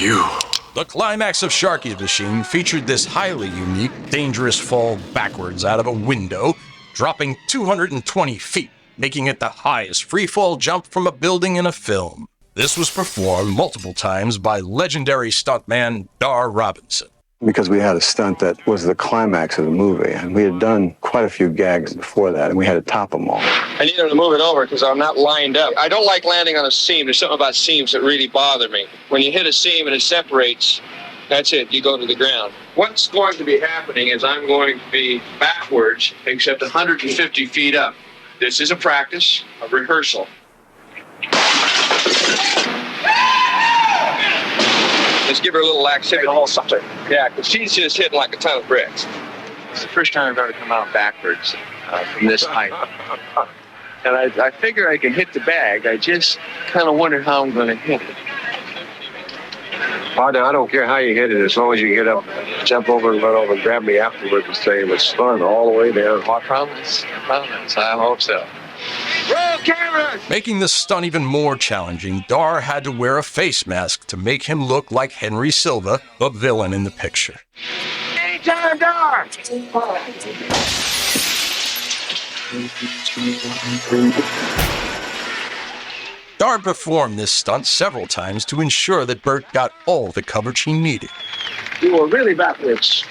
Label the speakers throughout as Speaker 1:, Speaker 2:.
Speaker 1: you.
Speaker 2: The climax of Sharky's machine featured this highly unique, dangerous fall backwards out of a window, dropping 220 feet, making it the highest free-fall jump from a building in a film. This was performed multiple times by legendary stuntman Dar Robinson.
Speaker 3: Because we had a stunt that was the climax of the movie, and we had done quite a few gags before that, and we had to top them all.
Speaker 4: I need him to move it over because I'm not lined up. I don't like landing on a seam. There's something about seams that really bother me. When you hit a seam and it separates, that's it. You go to the ground. What's going to be happening is I'm going to be backwards, except 150 feet up. This is a practice, a rehearsal. Let's give her a little laxity. Yeah, because she's just hitting like a ton of bricks. It's the first time I've ever come out backwards from this height. And I figure I can hit the bag. I just kind of wonder how I'm going to hit it.
Speaker 5: I don't care how you hit it, as long as you get up, jump over and run over and grab me afterwards and say it was fun all the way down.
Speaker 4: I promise. I hope so. Roll cameras!
Speaker 2: Making the stunt even more challenging, Dar had to wear a face mask to make him look like Henry Silva, the villain in the picture.
Speaker 4: Anytime, Dar!
Speaker 2: Dar performed this stunt several times to ensure that Burt got all the coverage he needed.
Speaker 5: You were really backwards.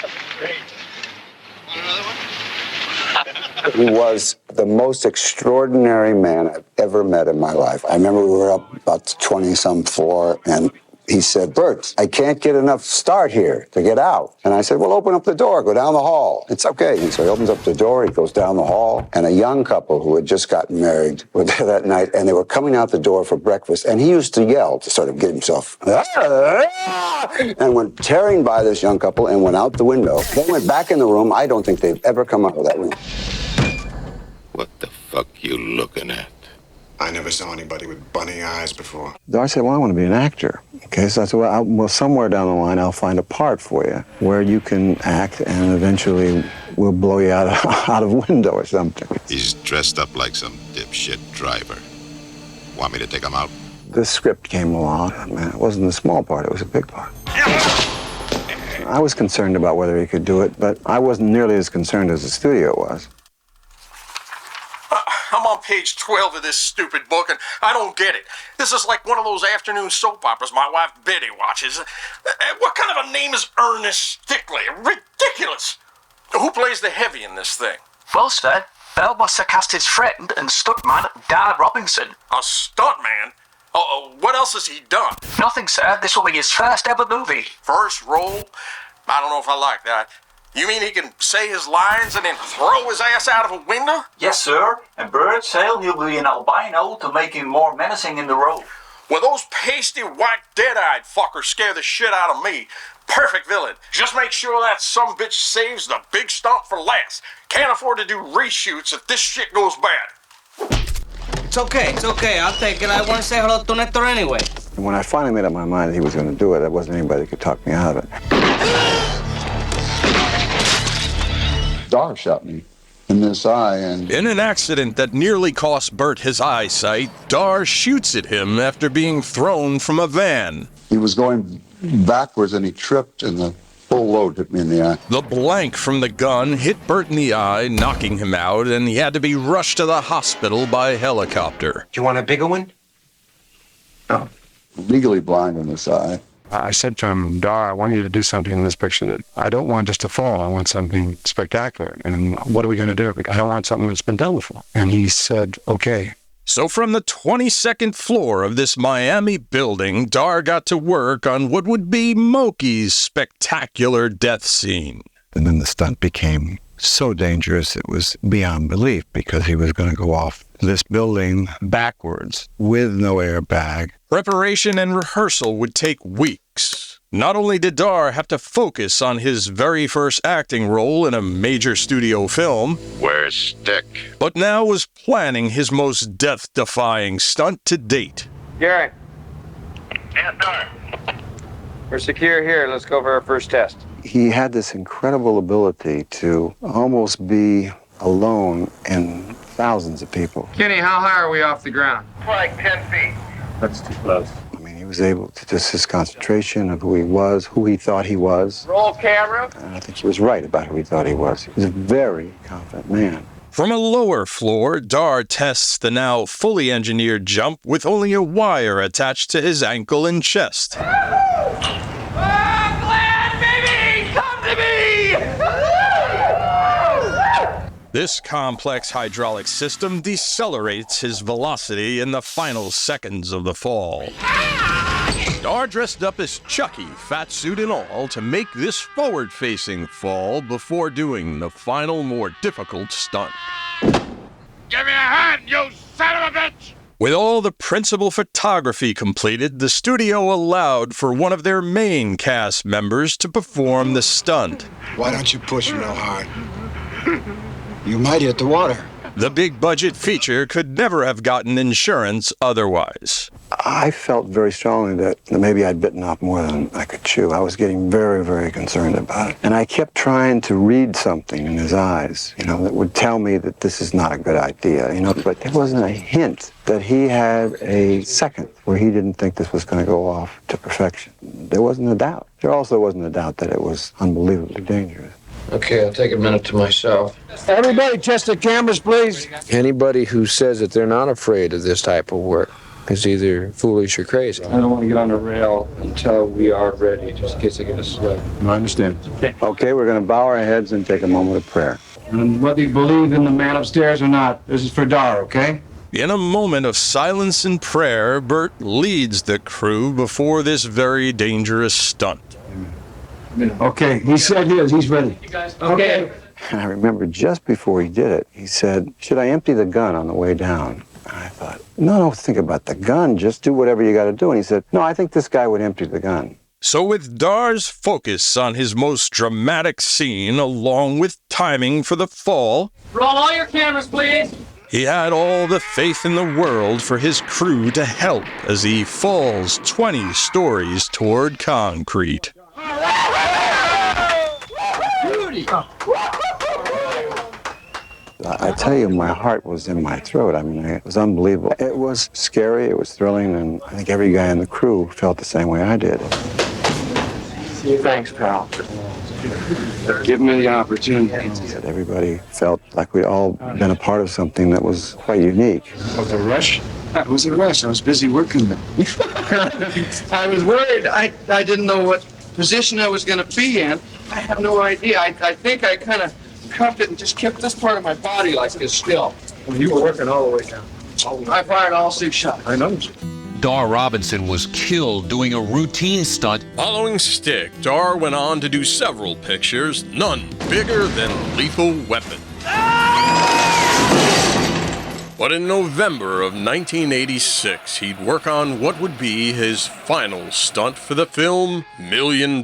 Speaker 6: He was the most extraordinary man I've ever met in my life. I remember we were up about the 20-some floor, and he said, "Burt, I can't get enough start here to get out." And I said, "Well, open up the door, go down the hall. It's okay." And so he opens up the door, he goes down the hall, and a young couple who had just gotten married were there that night, and they were coming out the door for breakfast, and he used to yell to sort of get himself, and went tearing by this young couple and went out the window. They went back in the room. I don't think they've ever come out of that room.
Speaker 1: What the fuck you looking at?
Speaker 7: I never saw anybody with bunny eyes before.
Speaker 3: Dar said, "Well, I want to be an actor." Okay, so I said, well, somewhere down the line, I'll find a part for you where you can act, and eventually we'll blow you out of window or something.
Speaker 1: He's dressed up like some dipshit driver. Want me to take him out?
Speaker 3: The script came along. Man, it wasn't a small part, it was a big part. I was concerned about whether he could do it, but I wasn't nearly as concerned as the studio was.
Speaker 2: I'm on page 12 of this stupid book, and I don't get it. This is like one of those afternoon soap operas my wife Betty watches. What kind of a name is Ernest Stickley? Ridiculous! Who plays the heavy in this thing?
Speaker 8: Well, sir, Bellbuster cast his friend and stuntman, Dar Robinson.
Speaker 2: A stuntman? What else has he done?
Speaker 8: Nothing, sir. This will be his first ever movie.
Speaker 2: First role? I don't know if I like that. You mean he can say his lines and then throw his ass out of a window?
Speaker 9: Yes, sir. And Burt said he'll be an albino to make him more menacing in the role.
Speaker 2: Well, those pasty, white, dead-eyed fuckers scare the shit out of me. Perfect villain. Just make sure that sumbitch saves the big stunt for last. Can't afford to do reshoots if this shit goes bad.
Speaker 10: It's okay. I'll take it. I want to say hello to Nectar anyway.
Speaker 3: And when I finally made up my mind that he was going to do it, there wasn't anybody that could talk me out of it.
Speaker 6: Dar shot me in this eye, and
Speaker 2: in an accident that nearly cost Burt his eyesight, Dar shoots at him after being thrown from a van.
Speaker 6: he was going backwards and he tripped, and the full load hit me in the eye.
Speaker 2: The blank from the gun hit Burt in the eye, knocking him out, and he had to be rushed to the hospital by helicopter.
Speaker 11: Do you want a bigger one?
Speaker 6: No. Legally blind in this eye.
Speaker 12: I said to him, Dar, I want you to do something in this picture that I don't want just to fall. I want something spectacular. And what are we going to do? I don't want something that's been done before. And he said, okay.
Speaker 2: So from the 22nd floor of this Miami building, Dar got to work on what would be Moki's spectacular death scene.
Speaker 3: And then the stunt became so dangerous it was beyond belief, because he was going to go off this building backwards with no airbag.
Speaker 2: Preparation and rehearsal would take weeks. Not only did Dar have to focus on his very first acting role in a major studio film,
Speaker 1: Where's Stick?
Speaker 2: but now was planning his most death-defying stunt to date.
Speaker 4: Gary,
Speaker 5: Yes, sir.
Speaker 4: we're secure here. Let's go for our first test.
Speaker 3: He had this incredible ability to almost be alone in thousands of people.
Speaker 4: Kenny, how high are we off the ground?
Speaker 5: Like 10 feet.
Speaker 3: That's too close. I mean, he was able to just his concentration of who he was, who he thought he was.
Speaker 4: Roll camera.
Speaker 3: And I think he was right about who he thought he was. He was a very confident man.
Speaker 2: From a lower floor, Dar tests the now fully engineered jump with only a wire attached to his ankle and chest. This complex hydraulic system decelerates his velocity in the final seconds of the fall. Dar dressed up as Chucky, fat suit and all, to make this forward-facing fall before doing the final, more difficult stunt.
Speaker 11: Give me a hand, you son of a bitch!
Speaker 2: With all the principal photography completed, the studio allowed for one of their main cast members to perform the stunt.
Speaker 7: Why don't you push real hard? You might hit the water.
Speaker 2: The big-budget feature could never have gotten insurance otherwise.
Speaker 3: I felt very strongly that maybe I'd bitten off more than I could chew. I was getting very, very concerned about it. And I kept trying to read something in his eyes, that would tell me that this is not a good idea, But there wasn't a hint that he had a second where he didn't think this was going to go off to perfection. There wasn't a doubt. There also wasn't a doubt that it was unbelievably dangerous.
Speaker 4: Okay, I'll take a minute to myself.
Speaker 5: Everybody, test the cameras, please. Anybody who says that they're not afraid of this type of work is either foolish or crazy.
Speaker 4: I don't want to get on the rail until we are ready, just in case I get a slip.
Speaker 3: I understand. Okay, we're going to bow our heads and take a moment of prayer.
Speaker 5: And whether you believe in the man upstairs or not, this is for Dar, okay?
Speaker 2: In a moment of silence and prayer, Burt leads the crew before this very dangerous stunt.
Speaker 5: Okay, he said his. He's ready.
Speaker 4: Okay.
Speaker 3: And I remember just before he did it, he said, should I empty the gun on the way down? And I thought, no, don't think about the gun. Just do whatever you got to do. And he said, no, I think this guy would empty the gun.
Speaker 2: So with Dar's focus on his most dramatic scene, along with timing for the fall,
Speaker 10: Roll all your cameras, please.
Speaker 2: he had all the faith in the world for his crew to help as he falls 20 stories toward concrete.
Speaker 3: I tell you, my heart was in my throat. I mean, it was unbelievable. It was scary, it was thrilling, and I think every guy in the crew felt the same way I did.
Speaker 5: Thanks, pal. Give me the opportunity.
Speaker 3: Everybody felt like we'd all been a part of something that was quite unique.
Speaker 5: Was it a rush? It was a rush. I was busy working.
Speaker 4: I was worried. I didn't know what position I was going to be in. I have no idea. I think I kind of cuffed it and just kept this part of my body like this still.
Speaker 5: Well, you were working all the way down.
Speaker 4: I fired all 6 shots.
Speaker 5: I know.
Speaker 13: Dar Robinson was killed doing a routine stunt.
Speaker 2: Following Stick, Dar went on to do several pictures, none bigger than Lethal Weapon. But in November of 1986, he'd work on what would be his final stunt for the film $1 Million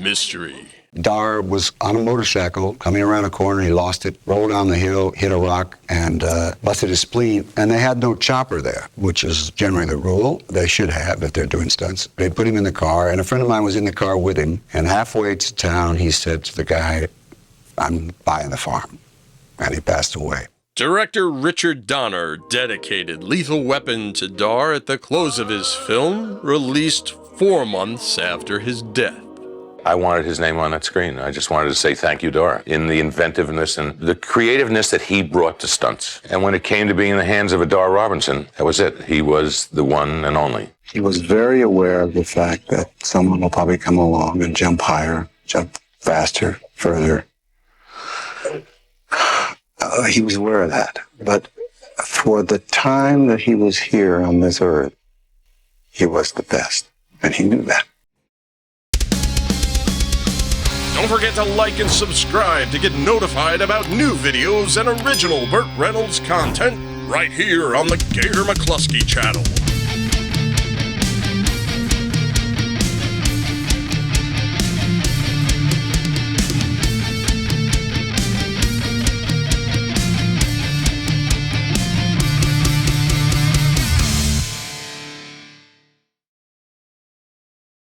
Speaker 2: Mystery.
Speaker 6: Dar was on a motorcycle coming around a corner. He lost it, rolled down the hill, hit a rock, and busted his spleen. And they had no chopper there, which is generally the rule. They should have if they're doing stunts. They put him in the car, and a friend of mine was in the car with him. And halfway to town, he said to the guy, I'm buying the farm. And he passed away.
Speaker 2: Director Richard Donner dedicated Lethal Weapon to Dar at the close of his film, released 4 months after his death.
Speaker 1: I wanted his name on that screen. I just wanted to say thank you, Dar, in the inventiveness and the creativeness that he brought to stunts. And when it came to being in the hands of a Dar Robinson, that was it. He was the one and only.
Speaker 3: He was very aware of the fact that someone will probably come along and jump higher, jump faster, further. He was aware of that. But for the time that he was here on this earth, he was the best. And he knew that.
Speaker 2: Don't forget to like and subscribe to get notified about new videos and original Burt Reynolds content right here on the Gator McKlusky channel.